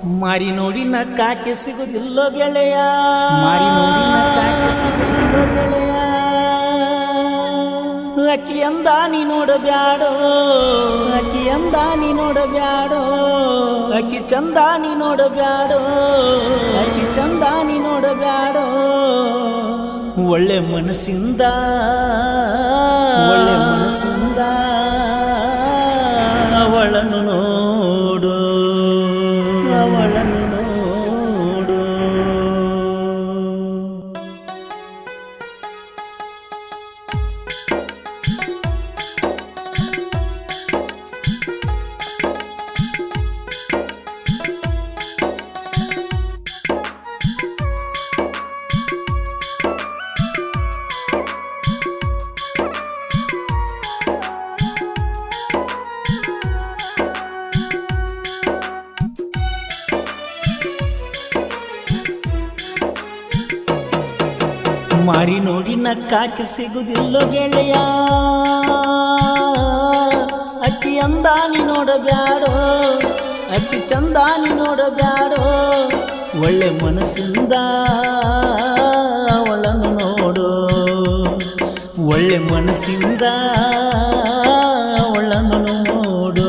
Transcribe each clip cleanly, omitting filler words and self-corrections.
ಮಾರಿ ನೋಡಿ ನಕ್ಕಾಕೆ ಸಿಗುದಿಲ್ಲೋ ಗೆಳೆಯ, ಮಾರಿ ನೋಡಿ ನಕ್ಕಾಕೆ ಸಿಗುದಿಲ್ಲೋ ಗೆಳೆಯ. ಅಕ್ಕಿಯಂದ ನೀ ನೋಡಬ್ಯಾಡೋ, ಅಕ್ಕಿಯಂದ ನೀ ನೋಡಬ್ಯಾಡೋ, ಅಕ್ಕಿ ಚಂದ ನೀ ನೋಡಬ್ಯಾಡೋ, ಅಕ್ಕಿ ಚಂದ ನೀ ನೋಡಬ್ಯಾಡೋ. ಒಳ್ಳೆ ಮನಸ್ಸಿಂದ, ಒಳ್ಳೆ ಮನಸ್ಸಿಂದ ಅವಳನ್ನು ನೋಡು, ಅವಳನ್ನು ನೋಡು. ಮಾರಿ ನೋಡಿ ನಕ್ಕಾಕೆ ಸಿಗುದಿಲ್ಲೋ ಗೆಳೆಯ, ಅಕ್ಕಿ ಅಂದ ನೀ ನೋಡಬ್ಯಾಡೋ, ಅಕ್ಕಿ ಚಂದ ನೀ ನೋಡಬ್ಯಾಡೋ. ಒಳ್ಳೆ ಮನಸ್ಸಿಂದ ಅವಳನ್ನು ನೋಡು, ಒಳ್ಳೆ ಮನಸ್ಸಿಂದ ಅವಳನ್ನು ನೋಡು.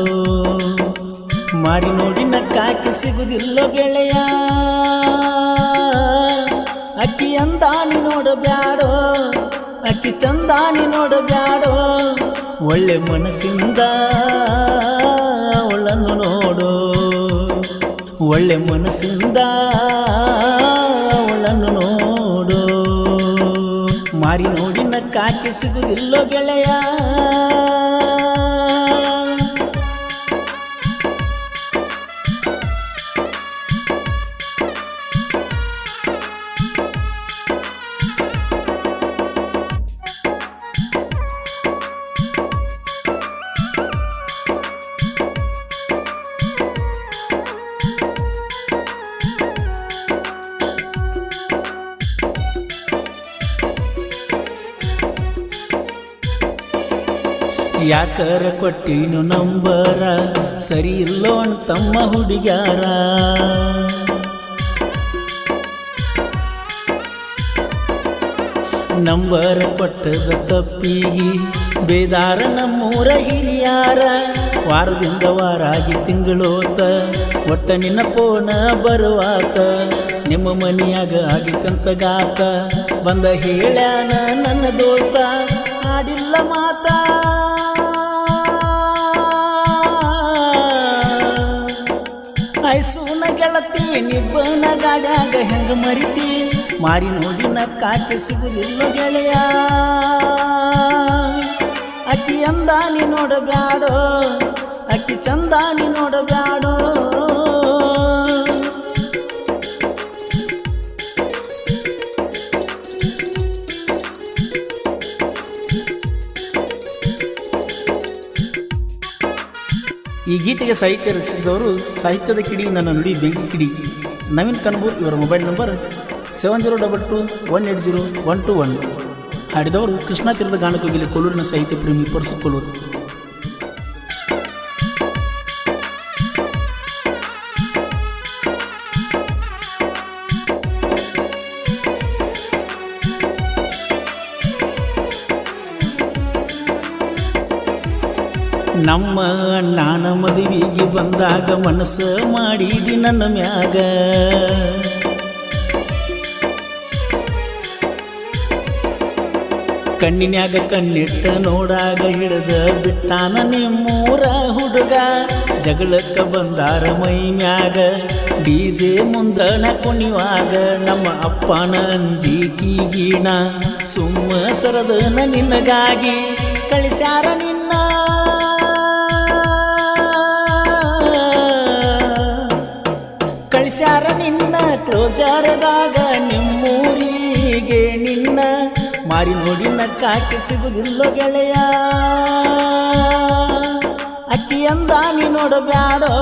ಮಾರಿ ನೋಡಿ ನಕ್ಕಾಕೆ ಸಿಗುದಿಲ್ಲೋ ಗೆಳೆಯ, ಅಕ್ಕಿ ಅಂದ ನೀ ನೋಡಬ್ಯಾಡೋ, ಅಕ್ಕಿ ಚಂದ ನೀ ನೋಡಬ್ಯಾಡೋ. ಒಳ್ಳೆ ಮನಸ್ಸಿಂದ ಅವಳನ್ನು ನೋಡು, ಒಳ್ಳೆ ಮನಸ್ಸಿಂದ ಅವಳನ್ನು ನೋಡು. ಮಾರಿ ನೋಡಿ ನಕ್ಕಾಕೆ ಸಿಗುದಿಲ್ಲೋ ಗೆಳೆಯ. ಯಾಕರ ಕೊಟ್ಟಿನು ನಂಬರ, ಸರಿ ಇಲ್ಲೋ ತಮ್ಮ ಹುಡುಗ್ಯಾರ. ನಂಬರ ಕೊಟ್ಟದ ತಪ್ಪಿಗಿ ಬೇದಾರ ನಮ್ಮೂರ ಹಿರಿಯಾರ. ವಾರದಿಂದ ವಾರಾಗಿ ತಿಂಗಳೋತ ಒಟ್ಟ ನಿನ್ನ ಪೋನ ಬರುವಾತ. ನಿಮ್ಮ ಮನಿಯಾಗ ಆಗಿತ್ತಂತ ಗಾತ ಬಂದ ಹೇಳ್ಯಾನ ನನ್ನ ದೋಸ್ತ, ಆಡಿಲ್ಲ ಮಾತ. ಐಸೂನ ಗೆಳತಿ ನಿಬ್ಬನ ಗಾಡ್ಯಾಗ ಹೆಂಗ ಮರಿತಿ. ಮಾರಿ ನೋಡಿ ನಕ್ಕಾಕೆ ಸಿಗುದಿಲ್ಲೋ ಗೆಳೆಯ, ಅಕ್ಕಿ ಅಂದ ನೀ ನೋಡಬ್ಯಾಡೋ, ಅಕ್ಕಿ ಚಂದ ನೀ ನೋಡಬ್ಯಾಡೋ. ಈ ಗೀತೆಗೆ ಸಾಹಿತ್ಯ ರಚಿಸಿದವರು ಸಾಹಿತ್ಯದ ಕಿಡಿ ನನ್ನ ನುಡಿ ಬೆಂಕಿ ಕಿಡಿ ನವೀನ್ ಕನಬೂರ್. ಇವರ ಮೊಬೈಲ್ ನಂಬರ್ 7022180121. ಹಾಡಿದವರು ಕೃಷ್ಣಾ ತೀರದ ಗಾನಕೋಗಿಲೆ ಕೊಲ್ಲೂರಿನ ಸಾಹಿತ್ಯ ಪ್ರೇಮಿ ಪರಸು ಕೊಲ್ಲೂರು. ನಮ್ಮ ಅಣ್ಣನ ಮದುವೆಗೆ ಬಂದಾಗ ಮನಸ್ಸು ಮಾಡಿದಿ ನನ್ನ ಮ್ಯಾಗ. ಕಣ್ಣಿನ್ಯಾಗ ಕಣ್ಣಿಟ್ಟ ನೋಡಾಗ ಹಿಡಿದ ಬಿಟ್ಟಾನ ನಿಮ್ಮೂರ ಹುಡುಗ. ಜಗಳಕ್ಕ ಬಂದಾರ ಮೈ ಮ್ಯಾಗ ಡಿಜೆ ಮುಂದನ ಕುಣಿವಾಗ. ನಮ್ಮ ಅಪ್ಪನ ಅಂಜಿಕೀಗಿನ ಸುಮ್ಮ ಸರದನ ನಿನಗಾಗಿ ಕಳಿಸ್ಯಾರ ನಿನ್ನ. ಕಳಿಸ್ಯಾರ ನಿನ್ನ ಕ್ಲೋಜಾರದಾಗ ನಿಮ್ಮೂರಿಗೆ ನಿನ್ನ. ಮಾರಿ ನೋಡಿ ನಕ್ಕಾಕೆ ಸಿಗುದಿಲ್ಲೋ ಗೆಳೆಯ, ಅಕ್ಕಿ ಅಂದ ನೀ ನೋಡಬ್ಯಾಡೋ,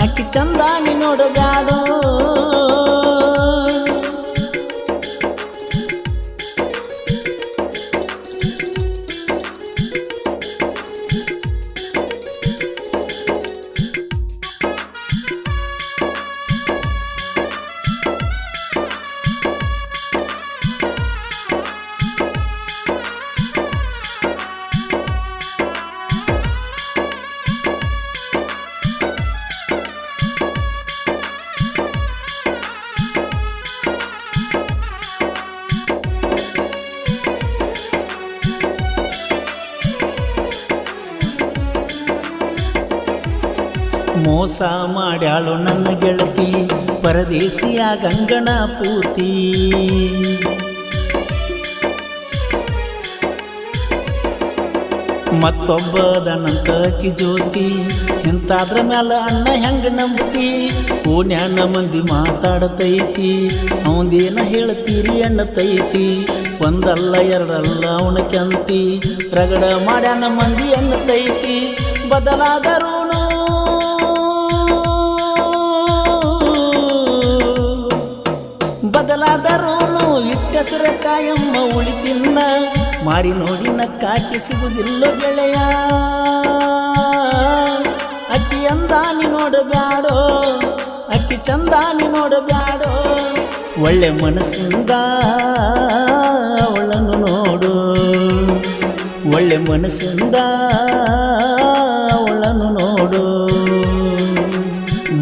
ಅಕ್ಕಿ ಚಂದ ನೀ ನೋಡಬ್ಯಾಡೋ. ಮೋಸ ಮಾಡ್ಯಾಳು ನನ್ನ ಗೆಳತಿ ಪರದೇಶಿಯ ಗಂಗನ ಪೂರ್ತಿ. ಮತ್ತೊಬ್ಬದನಂತ ಅಕ್ಕಿ ಜ್ಯೋತಿ ಇಂತಾದ್ರ ಮ್ಯಾಲ ಅಣ್ಣ ಹೆಂಗ ನಂಬ್ತಿ. ಓಣ್ಯಾನ ಮಂದಿ ಮಾತಾಡತೈತಿ ಅವಂದೇನ ಹೇಳ್ತೀರಿ ಅನ್ನತೈತಿ. ಒಂದಲ್ಲ ಎರಡಲ್ಲ ಅವನ ಕೆಂತಿ ರಗಡ ಮಾಡ್ಯಾನ ಮಂದಿ ಅನ್ನತೈತಿ. ಬದಲಾದರೂನು ಇಟ್ಟೆಸರ ಕಾಯಮ್ಮ ಉಳಿತಿನ್ನ. ಮಾರಿ ನೋಡಿ ನಕ್ಕಾಕಿ ಸಿಗುದಿಲ್ಲ ಗೆಳೆಯ. ಅಕ್ಕಿ ಅಂದಾನಿ ನೋಡಬ್ಯಾಡೋ, ಅಕ್ಕಿ ಚಂದಾನಿ ನೋಡಬ್ಯಾಡೋ. ಒಳ್ಳೆ ಮನಸ್ಸಿಂದ ಅವಳನ್ನು ನೋಡು, ಒಳ್ಳೆ ಮನಸ್ಸಿಂದ ಅವಳನ್ನು ನೋಡು.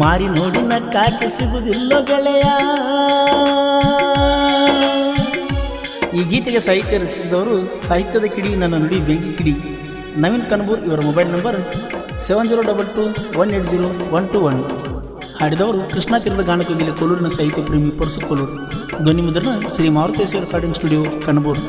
ಮಾರಿ ನೋಡಿ ನಕ್ಕಾಕಿ ಸಿಗುದಿಲ್ಲ ಗೆಳೆಯ. ಈ ಗೀತೆಗೆ ಸಾಹಿತ್ಯ ರಚಿಸಿದವರು ಸಾಹಿತ್ಯದ ಕಿಡಿ ನನ್ನ ನುಡಿ ಬೆಂಕಿ ಕಿಡಿ ನವೀನ್ ಕನಬೂರ್. ಇವರ ಮೊಬೈಲ್ ನಂಬರ್ 7022180121. ಹಾಡಿದವರು ಕೃಷ್ಣಾ ತೀರದ ಗಾನಕೋಗಿಲೆ ಕೋಲೂರಿನ ಸಾಹಿತ್ಯ ಪ್ರೇಮಿ ಪರಸು ಕೋಲೂರು. ಧ್ವನಿ ಮುದ್ರಣ ಶ್ರೀ ಮಾರುತೇಶ್ವರ ರೆಕಾರ್ಡಿಂಗ್ ಸ್ಟುಡಿಯೋ ಕನಬೂರು.